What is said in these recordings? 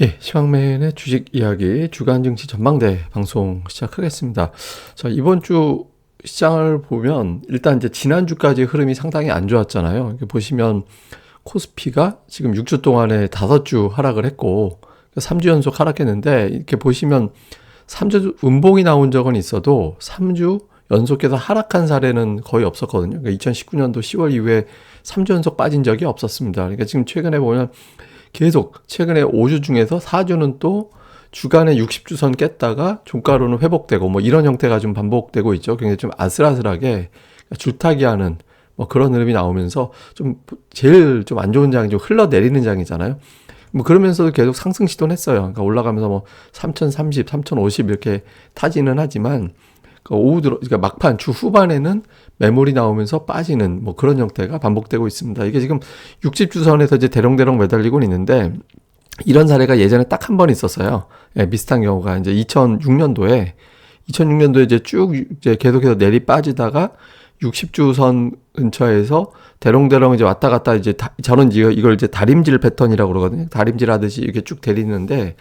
예, 시황맨의 주식 이야기 주간 증시 전망대 방송 시작하겠습니다. 자, 이번 주 시장을 보면 일단 이제 지난주까지 흐름이 상당히 안 좋았잖아요. 이렇게 보시면 코스피가 지금 6주 동안에 5주 하락을 했고 3주 연속 하락했는데 이렇게 보시면 3주 음봉이 나온 적은 있어도 3주 연속해서 하락한 사례는 거의 없었거든요. 그러니까 2019년도 10월 이후에 3주 연속 빠진 적이 없었습니다. 그러니까 지금 최근에 보면 계속 최근에 5주 중에서 4주는 또 주간에 60주선 깼다가 종가로는 회복되고 뭐 이런 형태가 좀 반복되고 있죠. 굉장히 좀 아슬아슬하게 줄타기 하는 뭐 그런 흐름이 나오면서 좀 제일 좀 안 좋은 장이 좀 흘러내리는 장이잖아요. 뭐 그러면서도 계속 상승 시도는 했어요. 그러니까 올라가면서 뭐 3030, 3050 이렇게 타지는 하지만 그러니까 막판 주 후반에는 매물이 나오면서 빠지는 뭐 그런 형태가 반복되고 있습니다. 이게 지금 60주선에서 이제 대롱대롱 매달리고 있는데 이런 사례가 예전에 딱 한 번 있었어요. 예, 비슷한 경우가 이제 2006년도에 이제 쭉 이제 계속해서 내리 빠지다가 60주선 근처에서 대롱대롱 이제 왔다 갔다 이제 저는 이걸 이제 다림질 패턴이라고 그러거든요. 다림질 하듯이 이렇게 쭉 내리는데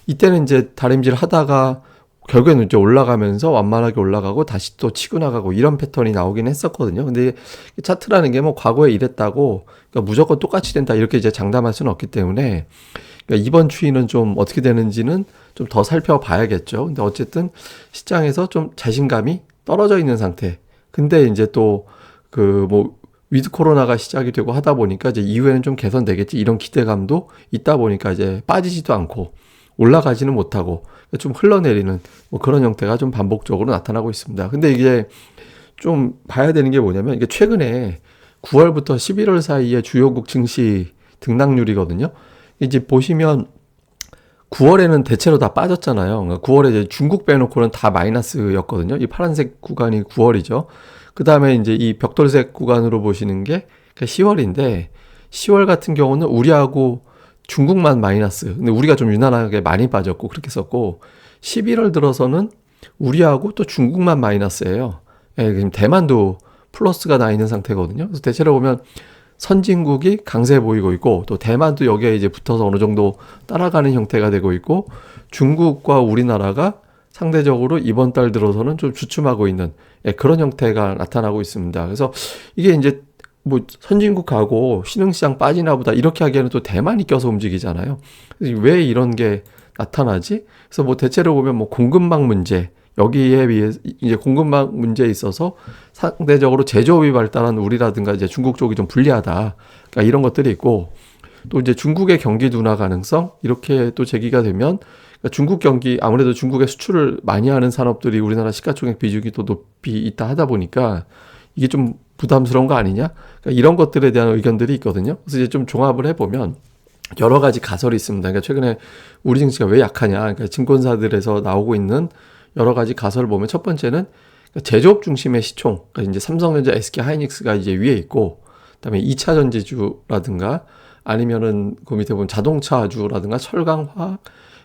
이때는 이제 다림질 하다가 결국에는 이제 올라가면서 완만하게 올라가고 다시 또 치고 나가고 이런 패턴이 나오긴 했었거든요. 근데 차트라는 게 뭐 과거에 이랬다고 그러니까 무조건 똑같이 된다 이렇게 이제 장담할 수는 없기 때문에 그러니까 이번 추이는 좀 어떻게 되는지는 좀 더 살펴봐야겠죠. 근데 어쨌든 시장에서 좀 자신감이 떨어져 있는 상태. 근데 이제 또 그 뭐 위드 코로나가 시작이 되고 하다 보니까 이제 이후에는 좀 개선되겠지 이런 기대감도 있다 보니까 이제 빠지지도 않고 올라가지는 못하고 좀 흘러내리는 뭐 그런 형태가 좀 반복적으로 나타나고 있습니다. 근데 이게 좀 봐야 되는 게 뭐냐면 이게 최근에 9월부터 11월 사이에 주요국 증시 등락률이거든요. 이제 보시면 9월에는 대체로 다 빠졌잖아요. 그러니까 9월에 이제 중국 빼놓고는 다 마이너스였거든요. 이 파란색 구간이 9월이죠. 그 다음에 이제 이 벽돌색 구간으로 보시는 게 10월인데 10월 같은 경우는 우리하고 중국만 마이너스. 근데 우리가 좀 유난하게 많이 빠졌고 그렇게 썼고 11월 들어서는 우리하고 또 중국만 마이너스예요. 예, 지금 대만도 플러스가 나 있는 상태거든요. 그래서 대체로 보면 선진국이 강세 보이고 있고 또 대만도 여기에 이제 붙어서 어느 정도 따라가는 형태가 되고 있고 중국과 우리나라가 상대적으로 이번 달 들어서는 좀 주춤하고 있는 예, 그런 형태가 나타나고 있습니다. 그래서 이게 이제 뭐 선진국 가고 신흥시장 빠지나 보다 이렇게 하기에는 또 대만이 껴서 움직이잖아요. 그래서 왜 이런 게 나타나지? 그래서 뭐 대체로 보면 뭐 공급망 문제 여기에 비해 이제 공급망 문제에 있어서 상대적으로 제조업이 발달한 우리라든가 이제 중국 쪽이 좀 불리하다. 그러니까 이런 것들이 있고 또 이제 중국의 경기 둔화 가능성 이렇게 또 제기가 되면 그러니까 중국 경기 아무래도 중국에 수출을 많이 하는 산업들이 우리나라 시가총액 비중이 또 높이 있다 하다 보니까 이게 좀 부담스러운 거 아니냐? 그러니까 이런 것들에 대한 의견들이 있거든요. 그래서 이제 좀 종합을 해보면 여러 가지 가설이 있습니다. 그러니까 최근에 우리 증시가 왜 약하냐? 그러니까 증권사들에서 나오고 있는 여러 가지 가설을 보면 첫 번째는 제조업 중심의 시총, 그러니까 이제 삼성전자, SK 하이닉스가 이제 위에 있고, 그다음에 2차 전지주라든가 아니면은 그 밑에 보면 자동차주라든가 철강, 화학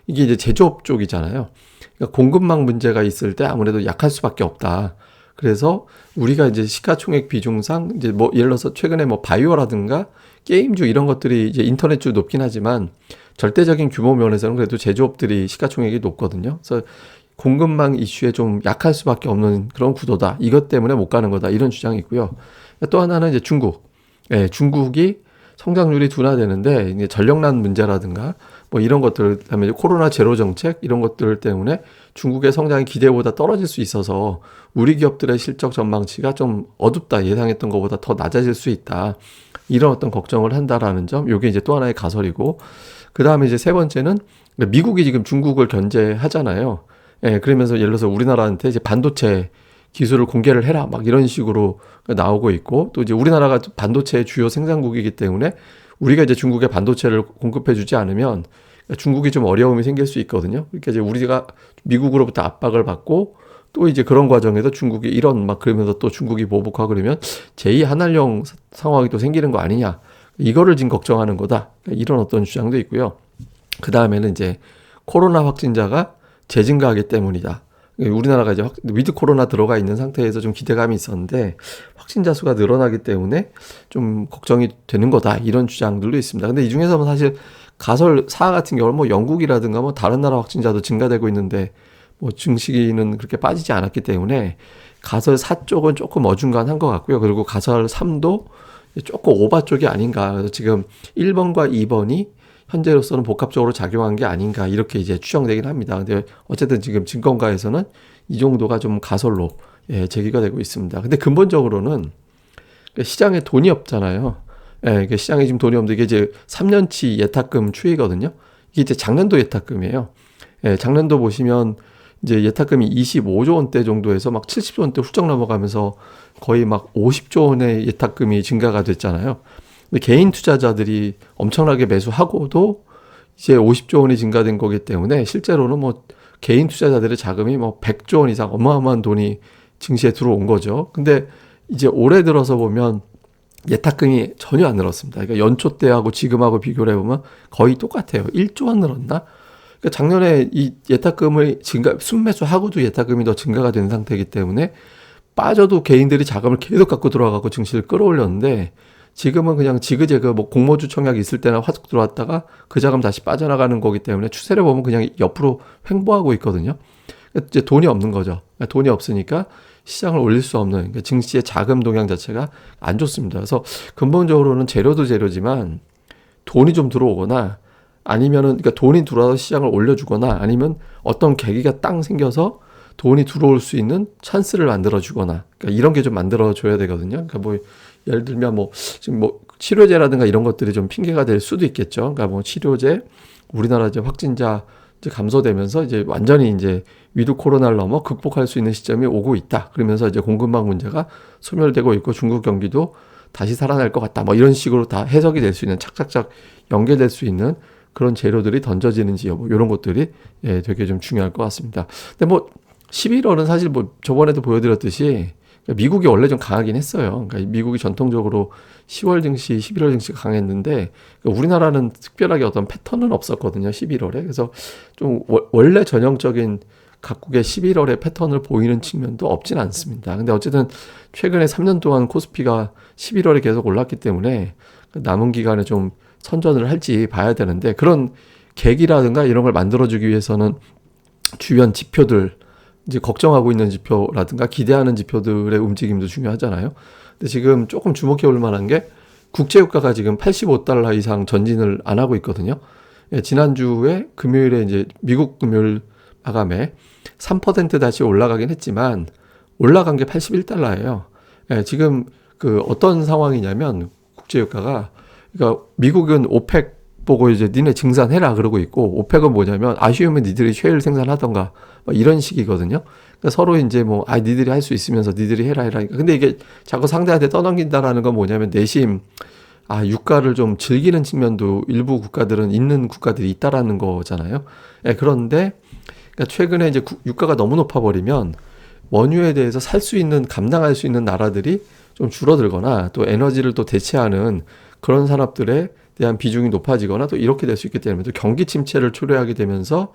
이게 이제 제조업 쪽이잖아요. 그러니까 공급망 문제가 있을 때 아무래도 약할 수밖에 없다. 그래서 우리가 이제 시가총액 비중상 이제 뭐 예를 들어서 최근에 뭐 바이오라든가 게임주 이런 것들이 이제 인터넷주 높긴 하지만 절대적인 규모 면에서는 그래도 제조업들이 시가총액이 높거든요. 그래서 공급망 이슈에 좀 약할 수밖에 없는 그런 구도다. 이것 때문에 못 가는 거다. 이런 주장이 있고요. 또 하나는 이제 중국. 예, 중국이 성장률이 둔화되는데 이제 전력난 문제라든가 뭐 이런 것들, 그다음에 코로나 제로 정책 이런 것들 때문에 중국의 성장이 기대보다 떨어질 수 있어서 우리 기업들의 실적 전망치가 좀 어둡다. 예상했던 것보다 더 낮아질 수 있다. 이런 어떤 걱정을 한다라는 점. 요게 이제 또 하나의 가설이고. 그다음에 이제 세 번째는 미국이 지금 중국을 견제하잖아요. 예, 그러면서 예를 들어서 우리나라한테 이제 반도체 기술을 공개를 해라. 막 이런 식으로 나오고 있고 또 이제 우리나라가 반도체의 주요 생산국이기 때문에 우리가 이제 중국에 반도체를 공급해 주지 않으면 중국이 좀 어려움이 생길 수 있거든요. 그러니까 이제 우리가 미국으로부터 압박을 받고 또 이제 그런 과정에서 중국이 이런 막 그러면서 또 중국이 보복하고 그러면 제2 한한령 상황이 또 생기는 거 아니냐. 이거를 지금 걱정하는 거다. 이런 어떤 주장도 있고요. 그 다음에는 이제 코로나 확진자가 재증가하기 때문이다. 우리나라가 이제 위드 코로나 들어가 있는 상태에서 좀 기대감이 있었는데 확진자 수가 늘어나기 때문에 좀 걱정이 되는 거다. 이런 주장들도 있습니다. 근데 이 중에서는 사실 가설사 같은 경우는 뭐 영국이라든가 뭐 다른 나라 확진자도 증가되고 있는데 뭐 증시는 그렇게 빠지지 않았기 때문에 가설사 쪽은 조금 어중간한 것 같고요. 그리고 가설삼도 조금 오바 쪽이 아닌가. 그래서 지금 1번과 2번이 현재로서는 복합적으로 작용한 게 아닌가 이렇게 이제 추정되긴 합니다. 근데 어쨌든 지금 증권가에서는 이 정도가 좀 가설로 제기가 되고 있습니다. 근데 근본적으로는 시장에 돈이 없잖아요. 시장에 지금 돈이 없는데 이게 이제 3년치 예탁금 추이거든요. 이게 이제 작년도 예탁금이에요. 작년도 보시면 이제 예탁금이 25조 원대 정도에서 막 70조 원대 훌쩍 넘어가면서 거의 막 50조 원의 예탁금이 증가가 됐잖아요. 근데 개인 투자자들이 엄청나게 매수하고도 이제 50조 원이 증가된 거기 때문에 실제로는 뭐 개인 투자자들의 자금이 뭐 100조 원 이상 어마어마한 돈이 증시에 들어온 거죠. 근데 이제 올해 들어서 보면 예탁금이 전혀 안 늘었습니다. 그러니까 연초 때하고 지금하고 비교를 해보면 거의 똑같아요. 1조 원 늘었나? 그러니까 작년에 이 예탁금을 순매수하고도 예탁금이 더 증가가 된 상태이기 때문에 빠져도 개인들이 자금을 계속 갖고 들어와갖고 증시를 끌어올렸는데 지금은 그냥 지그재그 뭐 공모주 청약이 있을 때나 화석 들어왔다가 그 자금 다시 빠져나가는 거기 때문에 추세를 보면 그냥 옆으로 횡보하고 있거든요. 이제 돈이 없는 거죠. 돈이 없으니까 시장을 올릴 수 없는 그러니까 증시의 자금 동향 자체가 안 좋습니다. 그래서 근본적으로는 재료도 재료지만 돈이 좀 들어오거나 아니면은 그러니까 돈이 들어와서 시장을 올려주거나 아니면 어떤 계기가 땅 생겨서 돈이 들어올 수 있는 찬스를 만들어주거나 그러니까 이런 게 좀 만들어줘야 되거든요. 그러니까 뭐 예를 들면 뭐 지금 뭐 치료제라든가 이런 것들이 좀 핑계가 될 수도 있겠죠. 그러니까 뭐 치료제 우리나라 이제 확진자 이제 감소되면서 이제 완전히 이제 위드 코로나를 넘어 극복할 수 있는 시점이 오고 있다. 그러면서 이제 공급망 문제가 소멸되고 있고 중국 경기도 다시 살아날 것 같다. 뭐 이런 식으로 다 해석이 될 수 있는 착착착 연계될 수 있는 그런 재료들이 던져지는지 여부 이런 것들이 되게 좀 중요할 것 같습니다. 근데 뭐 11월은 사실 뭐 저번에도 보여드렸듯이 미국이 원래 좀 강하긴 했어요. 그러니까 미국이 전통적으로 10월 증시, 11월 증시가 강했는데 우리나라는 특별하게 어떤 패턴은 없었거든요. 11월에. 그래서 좀 원래 전형적인 각국의 11월의 패턴을 보이는 측면도 없진 않습니다. 근데 어쨌든 최근에 3년 동안 코스피가 11월에 계속 올랐기 때문에 남은 기간에 좀 선전을 할지 봐야 되는데 그런 계기라든가 이런 걸 만들어주기 위해서는 주변 지표들 이제 걱정하고 있는 지표라든가 기대하는 지표들의 움직임도 중요하잖아요. 근데 지금 조금 주목해 볼 만한 게 국제유가가 지금 85달러 이상 전진을 안 하고 있거든요. 지난주에 금요일에 이제 미국 금요일 마감에 3% 다시 올라가긴 했지만 올라간 게 81달러예요. 지금 그 어떤 상황이냐면 국제유가가 그러니까 미국은 오펙 보고 이제 니네 증산해라 그러고 있고 오펙은 뭐냐면 아쉬우면 니들이 쉐일 생산하던가 뭐 이런 식이거든요. 그러니까 서로 이제 뭐 니들이 할 수 있으면서 니들이 해라. 근데 이게 자꾸 상대한테 떠넘긴다라는 건 뭐냐면 내심 유가를 좀 즐기는 측면도 일부 국가들은 있는 국가들이 있다라는 거잖아요. 그런데 그러니까 최근에 이제 유가가 너무 높아버리면 원유에 대해서 살 수 있는 감당할 수 있는 나라들이 좀 줄어들거나 또 에너지를 또 대체하는 그런 산업들에 대한 비중이 높아지거나 또 이렇게 될 수 있기 때문에 또 경기 침체를 초래하게 되면서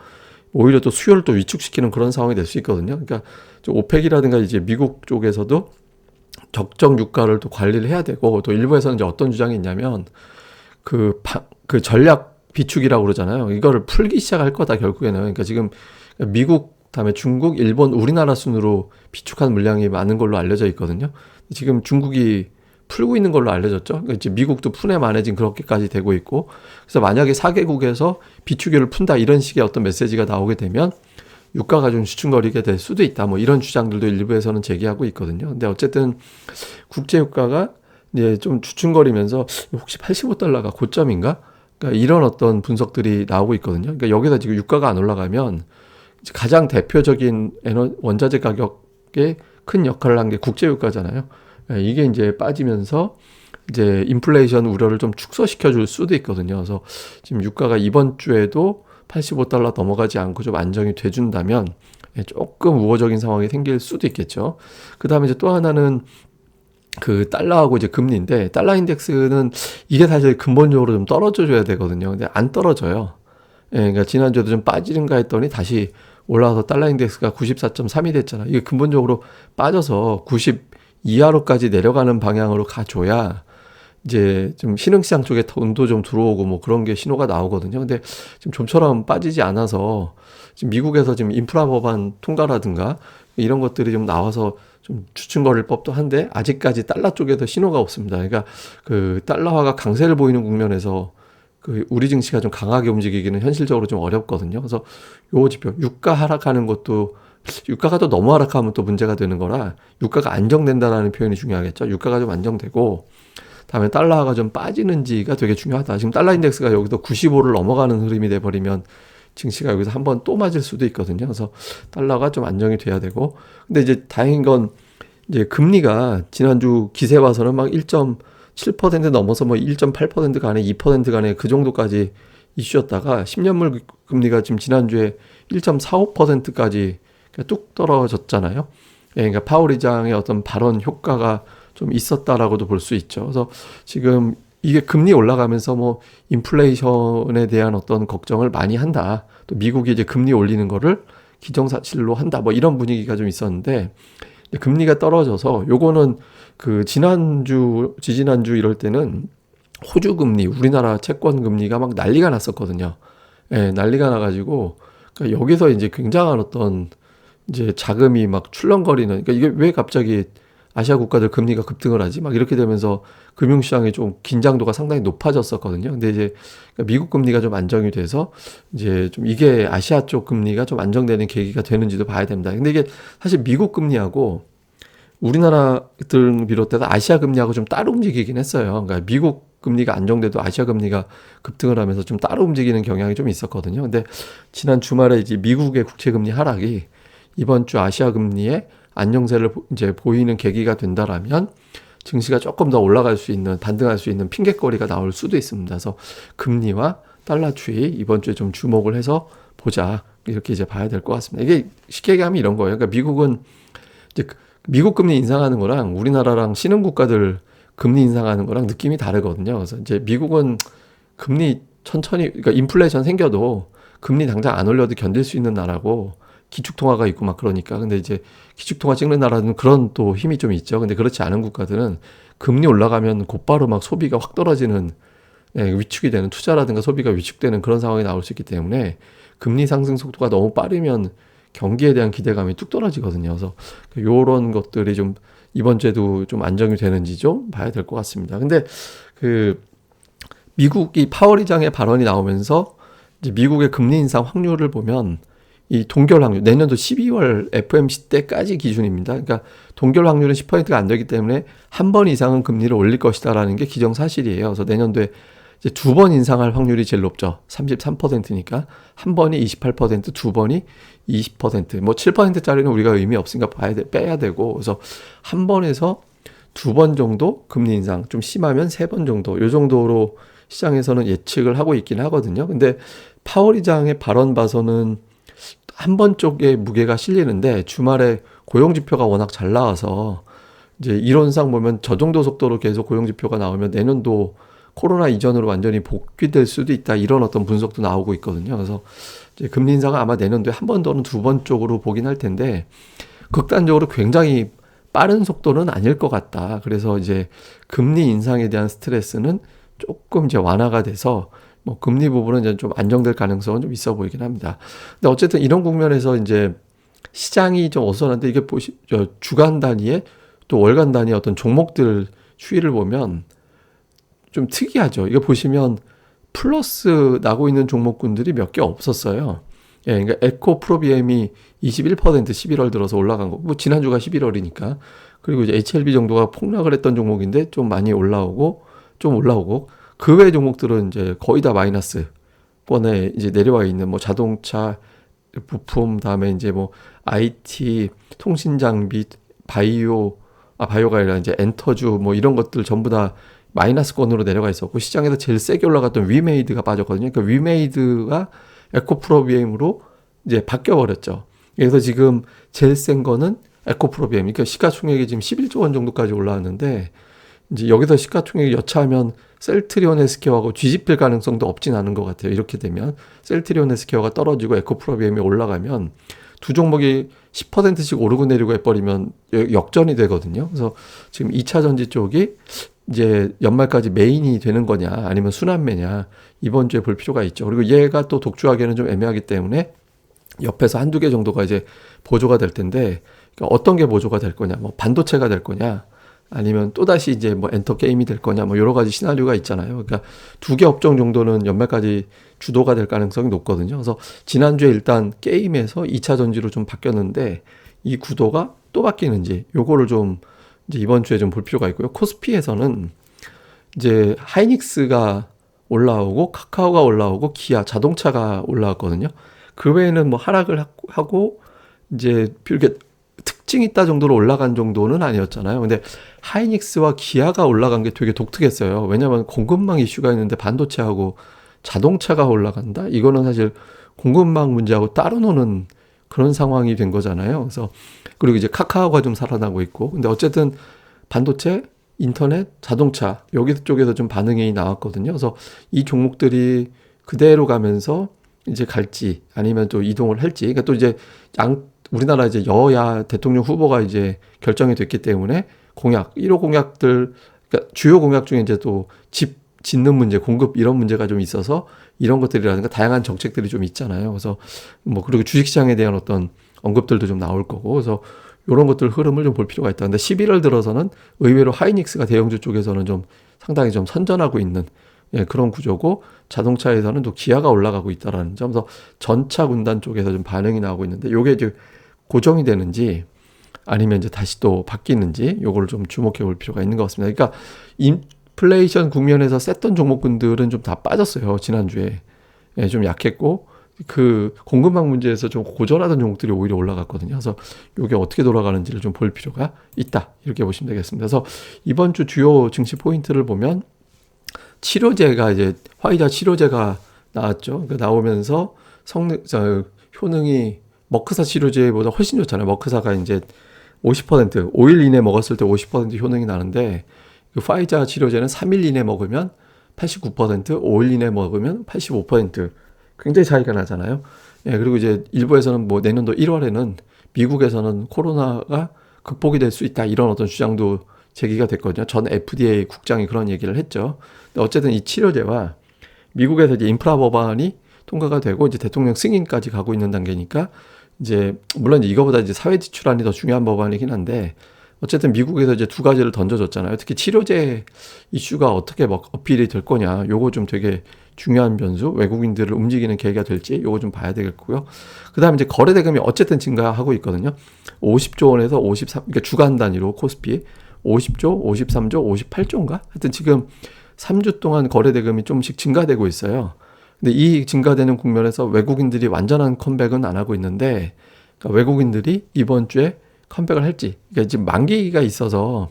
오히려 또 수요를 또 위축시키는 그런 상황이 될 수 있거든요. 그러니까 오펙이라든가 이제 미국 쪽에서도 적정 유가를 또 관리를 해야 되고 또 일부에서는 이제 어떤 주장이 있냐면 그 전략 비축이라고 그러잖아요. 이거를 풀기 시작할 거다 결국에는. 그러니까 지금 미국 다음에 중국, 일본, 우리나라 순으로 비축한 물량이 많은 걸로 알려져 있거든요. 지금 중국이 풀고 있는 걸로 알려졌죠. 그러니까 이제 미국도 푸네 만에 지금 그렇게까지 되고 있고. 그래서 만약에 4개국에서 비축유를 푼다 이런 식의 어떤 메시지가 나오게 되면 유가가 좀 주춤거리게 될 수도 있다. 뭐 이런 주장들도 일부에서는 제기하고 있거든요. 근데 어쨌든 국제 유가가 이제 좀 주춤거리면서 혹시 85달러가 고점인가? 그러니까 이런 어떤 분석들이 나오고 있거든요. 그러니까 여기다 지금 유가가 안 올라가면 가장 대표적인 원자재 가격에 큰 역할을 한 게 국제 유가잖아요. 이게 이제 빠지면서 이제 인플레이션 우려를 좀 축소시켜 줄 수도 있거든요. 그래서 지금 유가가 이번 주에도 85달러 넘어가지 않고 좀 안정이 돼준다면 조금 우호적인 상황이 생길 수도 있겠죠. 그 다음에 이제 또 하나는 그 달러하고 이제 금리인데 달러 인덱스는 이게 사실 근본적으로 좀 떨어져 줘야 되거든요. 근데 안 떨어져요. 그러니까 지난주에도 좀 빠지는가 했더니 다시 올라와서 달러 인덱스가 94.3이 됐잖아. 이게 근본적으로 빠져서 90 이하로까지 내려가는 방향으로 가줘야 이제 좀 신흥시장 쪽에 돈도 좀 들어오고 뭐 그런 게 신호가 나오거든요. 근데 지금 좀처럼 빠지지 않아서 지금 미국에서 지금 인프라 법안 통과라든가 이런 것들이 좀 나와서 좀 주춤거릴 법도 한데 아직까지 달러 쪽에서 신호가 없습니다. 그러니까 그 달러화가 강세를 보이는 국면에서 그 우리 증시가 좀 강하게 움직이기는 현실적으로 좀 어렵거든요. 그래서 요 지표 유가 하락하는 것도 유가가 또 너무 하락하면 또 문제가 되는 거라 유가가 안정된다라는 표현이 중요하겠죠. 유가가 좀 안정되고 다음에 달러가 좀 빠지는지가 되게 중요하다. 지금 달러 인덱스가 여기서 95를 넘어가는 흐름이 돼버리면 증시가 여기서 한번 또 맞을 수도 있거든요. 그래서 달러가 좀 안정이 돼야 되고. 근데 이제 다행인 건 이제 금리가 지난주 기세 봐서는 막 1.7% 넘어서 뭐 1.8% 간에 2% 간에 그 정도까지 이슈였다가 10년물 금리가 지금 지난주에 1.45%까지 뚝 떨어졌잖아요. 예, 그러니까 파월 의장의 어떤 발언 효과가 좀 있었다라고도 볼 수 있죠. 그래서 지금 이게 금리 올라가면서 뭐 인플레이션에 대한 어떤 걱정을 많이 한다. 또 미국이 이제 금리 올리는 거를 기정사실로 한다. 뭐 이런 분위기가 좀 있었는데 금리가 떨어져서 요거는 그 지난주, 지지난주 이럴 때는 호주 금리, 우리나라 채권 금리가 막 난리가 났었거든요. 예, 난리가 나가지고 그러니까 여기서 이제 굉장한 어떤 이제 자금이 막 출렁거리는 그러니까 이게 왜 갑자기 아시아 국가들 금리가 급등을 하지? 막 이렇게 되면서 금융시장이 좀 긴장도가 상당히 높아졌었거든요. 근데 이제 미국 금리가 좀 안정이 돼서 이제 좀 이게 아시아 쪽 금리가 좀 안정되는 계기가 되는지도 봐야 됩니다. 근데 이게 사실 미국 금리하고 우리나라들 비롯해서 아시아 금리하고 좀 따로 움직이긴 했어요. 그러니까 미국 금리가 안정돼도 아시아 금리가 급등을 하면서 좀 따로 움직이는 경향이 좀 있었거든요. 근데 지난 주말에 이제 미국의 국채 금리 하락이 이번 주 아시아 금리의 안정세를 이제 보이는 계기가 된다라면 증시가 조금 더 올라갈 수 있는 반등할 수 있는 핑계거리가 나올 수도 있습니다. 그래서 금리와 달러 추이 이번 주에 좀 주목을 해서 보자 이렇게 이제 봐야 될 것 같습니다. 이게 쉽게 얘기하면 이런 거예요. 그러니까 미국은 이제 미국 금리 인상하는 거랑 우리나라랑 신흥 국가들 금리 인상하는 거랑 느낌이 다르거든요. 그래서 이제 미국은 금리 천천히 그러니까 인플레이션 생겨도 금리 당장 안 올려도 견딜 수 있는 나라고 기축통화가 있고 막 그러니까. 근데 이제 기축통화 찍는 나라는 그런 또 힘이 좀 있죠. 근데 그렇지 않은 국가들은 금리 올라가면 곧바로 막 소비가 확 떨어지는 위축이 되는 투자라든가 소비가 위축되는 그런 상황이 나올 수 있기 때문에 금리 상승 속도가 너무 빠르면 경기에 대한 기대감이 뚝 떨어지거든요. 그래서 요런 것들이 좀 이번 주에도 좀 안정이 되는지 좀 봐야 될 것 같습니다. 근데 그 미국이 파월 의장의 발언이 나오면서 이제 미국의 금리 인상 확률을 보면 이 동결 확률, 내년도 12월 FOMC 때까지 기준입니다. 그러니까 동결 확률은 10%가 안 되기 때문에 한 번 이상은 금리를 올릴 것이다라는 게 기정사실이에요. 그래서 내년도에 이제 두 번 인상할 확률이 제일 높죠. 33%니까 한 번이 28%, 두 번이 20%. 뭐 7%짜리는 우리가 의미 없으니까 빼야 되고, 그래서 한 번에서 두 번 정도 금리 인상, 좀 심하면 세 번 정도, 요 정도로 시장에서는 예측을 하고 있긴 하거든요. 근데 파월 의장의 발언 봐서는 한 번 쪽에 무게가 실리는데 주말에 고용지표가 워낙 잘 나와서 이제 이론상 보면 저 정도 속도로 계속 고용지표가 나오면 내년도 코로나 이전으로 완전히 복귀될 수도 있다 이런 어떤 분석도 나오고 있거든요. 그래서 이제 금리 인상은 아마 내년도에 한 번 또는 두 번 쪽으로 보긴 할 텐데 극단적으로 굉장히 빠른 속도는 아닐 것 같다. 그래서 이제 금리 인상에 대한 스트레스는 조금 이제 완화가 돼서 뭐 금리 부분은 이제 좀 안정될 가능성은 좀 있어 보이긴 합니다. 근데 어쨌든 이런 국면에서 이제 시장이 좀 어수선한데 이게 주간 단위에 또 월간 단위의 어떤 종목들 추이를 보면 좀 특이하죠. 이거 보시면 플러스 나고 있는 종목군들이 몇 개 없었어요. 예, 그러니까 에코프로비엠이 21% 11월 들어서 올라간 거. 뭐 지난주가 11월이니까. 그리고 이제 HLB 정도가 폭락을 했던 종목인데 좀 많이 올라오고 그 외 종목들은 이제 거의 다 마이너스권에 이제 내려와 있는 뭐 자동차, 부품, 다음에 이제 뭐 IT, 통신 장비, 바이오가 아니라 이제 엔터주 뭐 이런 것들 전부 다 마이너스권으로 내려가 있었고 시장에서 제일 세게 올라갔던 위메이드가 빠졌거든요. 그러니까 위메이드가 에코프로비엠으로 이제 바뀌어 버렸죠. 그래서 지금 제일 센 거는 에코프로비엠. 그러니까 시가총액이 지금 11조 원 정도까지 올라왔는데 이제 여기서 시가총액이 여차하면 셀트리온 헬스케어하고 뒤집힐 가능성도 없진 않은 것 같아요. 이렇게 되면 셀트리온 헬스케어가 떨어지고 에코프로비엠이 올라가면 두 종목이 10%씩 오르고 내리고 해버리면 역전이 되거든요. 그래서 지금 2차 전지 쪽이 이제 연말까지 메인이 되는 거냐 아니면 순환매냐 이번 주에 볼 필요가 있죠. 그리고 얘가 또 독주하기에는 좀 애매하기 때문에 옆에서 한두 개 정도가 이제 보조가 될 텐데 그러니까 어떤 게 보조가 될 거냐 뭐 반도체가 될 거냐 아니면 또다시 이제 뭐 엔터 게임이 될 거냐 뭐 여러 가지 시나리오가 있잖아요. 그러니까 두 개 업종 정도는 연말까지 주도가 될 가능성이 높거든요. 그래서 지난주에 일단 게임에서 2차 전지로 좀 바뀌었는데 이 구도가 또 바뀌는지 요거를 좀 이제 이번 주에 좀 볼 필요가 있고요. 코스피에서는 이제 하이닉스가 올라오고 카카오가 올라오고 기아 자동차가 올라왔거든요. 그 외에는 뭐 하락을 하고 이제 이렇게 특징 있다 정도로 올라간 정도는 아니었잖아요. 근데 하이닉스와 기아가 올라간 게 되게 독특했어요. 왜냐하면 공급망 이슈가 있는데 반도체하고 자동차가 올라간다? 이거는 사실 공급망 문제하고 따로 노는 그런 상황이 된 거잖아요. 그래서 그리고 이제 카카오가 좀 살아나고 있고 근데 어쨌든 반도체, 인터넷, 자동차 여기 쪽에서 좀 반응이 나왔거든요. 그래서 이 종목들이 그대로 가면서 이제 갈지 아니면 또 이동을 할지 그러니까 또 이제 우리나라 이제 여야 대통령 후보가 이제 결정이 됐기 때문에 공약 1호 공약들 그러니까 주요 공약 중에 이제 또 집 짓는 문제, 공급 이런 문제가 좀 있어서 이런 것들이라든가 다양한 정책들이 좀 있잖아요. 그래서 뭐 그리고 주식시장에 대한 어떤 언급들도 좀 나올 거고 그래서 이런 것들 흐름을 좀 볼 필요가 있다. 근데 11월 들어서는 의외로 하이닉스가 대형주 쪽에서는 좀 상당히 좀 선전하고 있는 그런 구조고 자동차에서는 또 기아가 올라가고 있다라는 점. 그래서 전차 군단 쪽에서 좀 반응이 나오고 있는데 요게 이제 고정이 되는지 아니면 이제 다시 또 바뀌는지 요거를 좀 주목해 볼 필요가 있는 것 같습니다. 그러니까 인플레이션 국면에서 셌던 종목군들은 좀 다 빠졌어요. 지난주에. 좀 약했고 그 공급망 문제에서 좀 고전하던 종목들이 오히려 올라갔거든요. 그래서 이게 어떻게 돌아가는지를 좀 볼 필요가 있다. 이렇게 보시면 되겠습니다. 그래서 이번 주 주요 증시 포인트를 보면 치료제가 이제 화이자 치료제가 나왔죠. 그러니까 나오면서 효능이 머크사 치료제보다 훨씬 좋잖아요. 머크사가 이제 50% 5일 이내 먹었을 때 50% 효능이 나는데 그 화이자 치료제는 3일 이내 먹으면 89%, 5일 이내 먹으면 85% 굉장히 차이가 나잖아요. 그리고 이제 일부에서는 뭐 내년도 1월에는 미국에서는 코로나가 극복이 될 수 있다 이런 어떤 주장도 제기가 됐거든요. 전 FDA 국장이 그런 얘기를 했죠. 근데 어쨌든 이 치료제와 미국에서 이제 인프라 법안이 통과가 되고 이제 대통령 승인까지 가고 있는 단계니까 이제 물론 이거보다 이제 사회 지출안이 더 중요한 법안이긴 한데 어쨌든 미국에서 이제 두 가지를 던져줬잖아요. 특히 치료제 이슈가 어떻게 어필이 될 거냐. 요거 좀 되게 중요한 변수. 외국인들을 움직이는 계기가 될지 요거 좀 봐야 되겠고요. 그다음에 이제 거래 대금이 어쨌든 증가하고 있거든요. 50조 원에서 53 그러니까 주간 단위로 코스피 50조, 53조, 58조인가? 하여튼 지금 3주 동안 거래 대금이 좀씩 증가되고 있어요. 근데 이 증가되는 국면에서 외국인들이 완전한 컴백은 안 하고 있는데 그러니까 외국인들이 이번 주에 컴백을 할지 그러니까 지금 만기가 있어서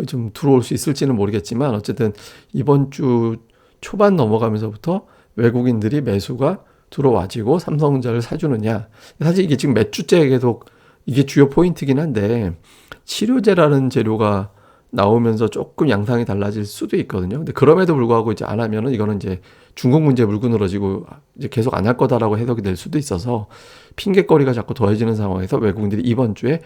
좀 들어올 수 있을지는 모르겠지만 어쨌든 이번 주 초반 넘어가면서부터 외국인들이 매수가 들어와지고 삼성전자를 사주느냐 사실 이게 지금 몇 주째 계속 이게 주요 포인트긴 한데 치료제라는 재료가 나오면서 조금 양상이 달라질 수도 있거든요. 근데 그럼에도 불구하고 이제 안 하면은 이거는 이제 중국 문제 물고 늘어지고 이제 계속 안 할 거다라고 해석이 될 수도 있어서 핑계거리가 자꾸 더해지는 상황에서 외국인들이 이번 주에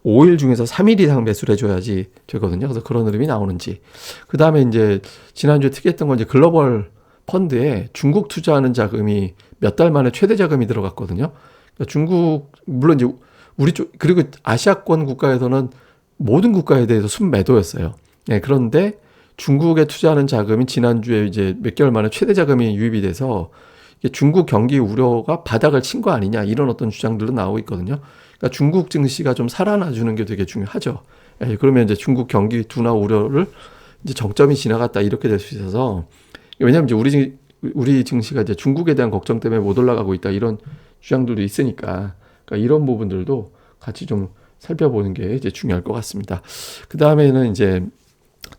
5일 중에서 3일 이상 매수를 해줘야지 되거든요. 그래서 그런 흐름이 나오는지. 그 다음에 이제 지난주에 특이했던 건 이제 글로벌 펀드에 중국 투자하는 자금이 몇 달 만에 최대 자금이 들어갔거든요. 그러니까 중국, 물론 이제 우리 쪽, 그리고 아시아권 국가에서는 모든 국가에 대해서 순매도였어요. 그런데 중국에 투자하는 자금이 지난주에 이제 몇 개월 만에 최대 자금이 유입이 돼서 중국 경기 우려가 바닥을 친 거 아니냐 이런 어떤 주장들도 나오고 있거든요. 그러니까 중국 증시가 좀 살아나주는 게 되게 중요하죠. 그러면 이제 중국 경기 둔화 우려를 이제 정점이 지나갔다 이렇게 될 수 있어서 왜냐하면 이제 우리 증시가 이제 중국에 대한 걱정 때문에 못 올라가고 있다 이런 주장들도 있으니까 그러니까 이런 부분들도 같이 좀 살펴보는 게 이제 중요할 것 같습니다. 그 다음에는 이제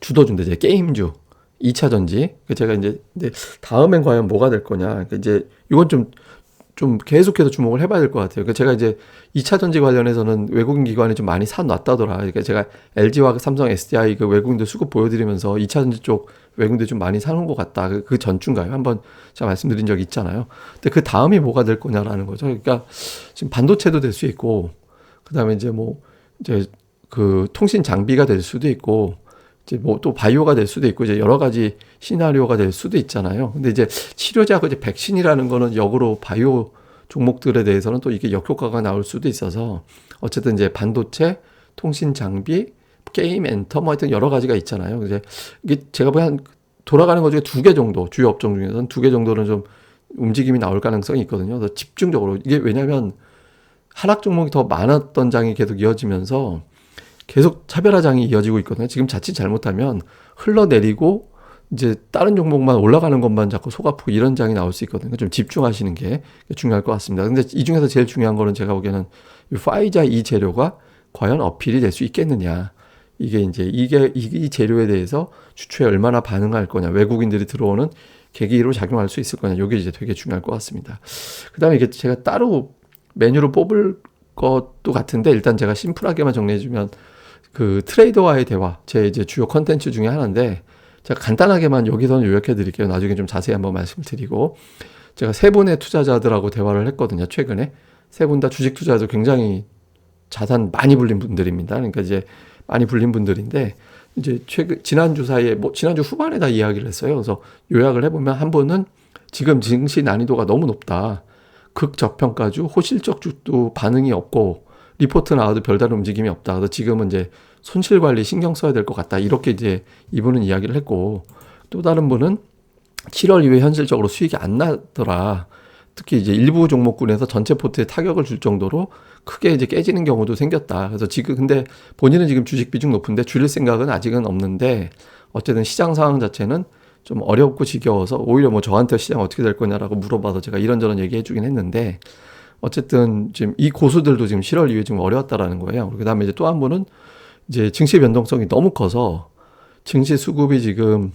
주도주인데 이제 게임주 2차 전지. 제가 이제 다음엔 과연 뭐가 될 거냐. 그러니까 이제 이건 좀 계속해서 주목을 해봐야 될 것 같아요. 그러니까 제가 이제 2차 전지 관련해서는 외국인 기관이 좀 많이 사놨다더라. 그러니까 제가 LG와 삼성, SDI 그 외국인들 수급 보여드리면서 2차 전지 쪽 외국인들 좀 많이 사는 것 같다. 그 전주인가요? 한번 제가 말씀드린 적이 있잖아요. 근데 그 다음이 뭐가 될 거냐라는 거죠. 그러니까 지금 반도체도 될 수 있고, 그 다음에 이제 그 통신 장비가 될 수도 있고, 이제 뭐 또 바이오가 될 수도 있고 이제 여러 가지 시나리오가 될 수도 있잖아요. 근데 이제 치료제하고 이제 백신이라는 거는 역으로 바이오 종목들에 대해서는 또 이게 역효과가 나올 수도 있어서 어쨌든 이제 반도체, 통신 장비, 게임 엔터 뭐 하여튼 여러 가지가 있잖아요. 이제 이게 제가 보기엔 돌아가는 것 중에 2개 정도, 주요 업종 중에서는 2개 정도는 좀 움직임이 나올 가능성이 있거든요. 그래서 집중적으로 이게 왜냐면 하락 종목이 더 많았던 장이 계속 이어지면서 계속 차별화장이 이어지고 있거든요. 지금 자칫 잘못하면 흘러내리고 이제 다른 종목만 올라가는 것만 자꾸 속아프고 이런 장이 나올 수 있거든요. 좀 집중하시는 게 중요할 것 같습니다. 근데 이 중에서 제일 중요한 거는 제가 보기에는 이 파이자 이 재료가 과연 어필이 될 수 있겠느냐. 이게 이제 이 재료에 대해서 주초에 얼마나 반응할 거냐. 외국인들이 들어오는 계기로 작용할 수 있을 거냐. 이게 이제 되게 중요할 것 같습니다. 그 다음에 이게 제가 따로 메뉴로 뽑을 것도 같은데 일단 제가 심플하게만 정리해주면 그 트레이더와의 대화, 제 이제 주요 컨텐츠 중에 하나인데 제가 간단하게만 여기서는 요약해 드릴게요. 나중에 좀 자세히 한번 말씀을 드리고 제가 세 분의 투자자들하고 대화를 했거든요. 최근에 세 분 다 주식 투자도 굉장히 자산 많이 불린 분들입니다. 그러니까 이제 많이 불린 분들인데 이제 지난주 사이에 뭐 지난주 후반에 다 이야기를 했어요. 그래서 요약을 해보면 한 분은 지금 증시 난이도가 너무 높다. 극저평가주, 호실적주도 반응이 없고 리포트 나와도 별다른 움직임이 없다. 그래서 지금은 이제 손실 관리 신경 써야 될 것 같다. 이렇게 이제 이분은 이야기를 했고 또 다른 분은 7월 이후에 현실적으로 수익이 안 나더라. 특히 이제 일부 종목군에서 전체 포트에 타격을 줄 정도로 크게 이제 깨지는 경우도 생겼다. 그래서 지금 근데 본인은 지금 주식 비중 높은데 줄일 생각은 아직은 없는데 어쨌든 시장 상황 자체는 좀 어렵고 지겨워서 오히려 뭐 저한테 시장 어떻게 될 거냐라고 물어봐서 제가 이런저런 얘기해 주긴 했는데 어쨌든 지금 이 고수들도 지금 7월 이후에 지금 어려웠다라는 거예요. 그 다음에 이제 또 한 분은 이제 증시 변동성이 너무 커서 증시 수급이 지금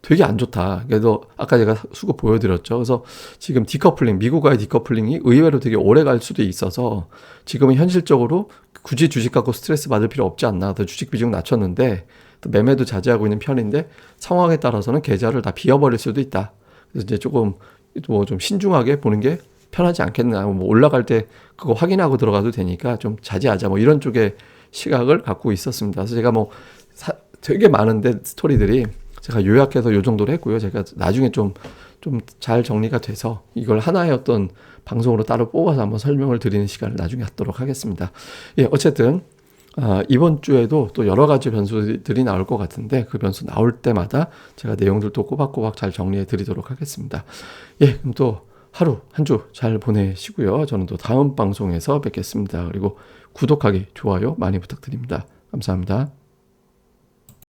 되게 안 좋다. 그래서 아까 제가 수급 보여드렸죠. 그래서 지금 디커플링, 미국과의 디커플링이 의외로 되게 오래 갈 수도 있어서 지금은 현실적으로 굳이 주식 갖고 스트레스 받을 필요 없지 않나. 그래서 주식 비중 낮췄는데 또 매매도 자제하고 있는 편인데 상황에 따라서는 계좌를 다 비워버릴 수도 있다. 그래서 이제 조금 뭐 좀 신중하게 보는 게 편하지 않겠나. 뭐 올라갈 때 그거 확인하고 들어가도 되니까 좀 자제하자. 뭐 이런 쪽의 시각을 갖고 있었습니다. 그래서 제가 뭐 되게 많은데 스토리들이 제가 요약해서 요 정도로 했고요. 제가 나중에 좀 잘 정리가 돼서 이걸 하나의 어떤 방송으로 따로 뽑아서 한번 설명을 드리는 시간을 나중에 갖도록 하겠습니다. 예, 어쨌든 이번 주에도 또 여러 가지 변수들이 나올 것 같은데 그 변수 나올 때마다 제가 내용들도 꼬박꼬박 잘 정리해 드리도록 하겠습니다. 예, 그럼 또 하루 한 주 잘 보내시고요. 저는 또 다음 방송에서 뵙겠습니다. 그리고 구독하기, 좋아요 많이 부탁드립니다. 감사합니다.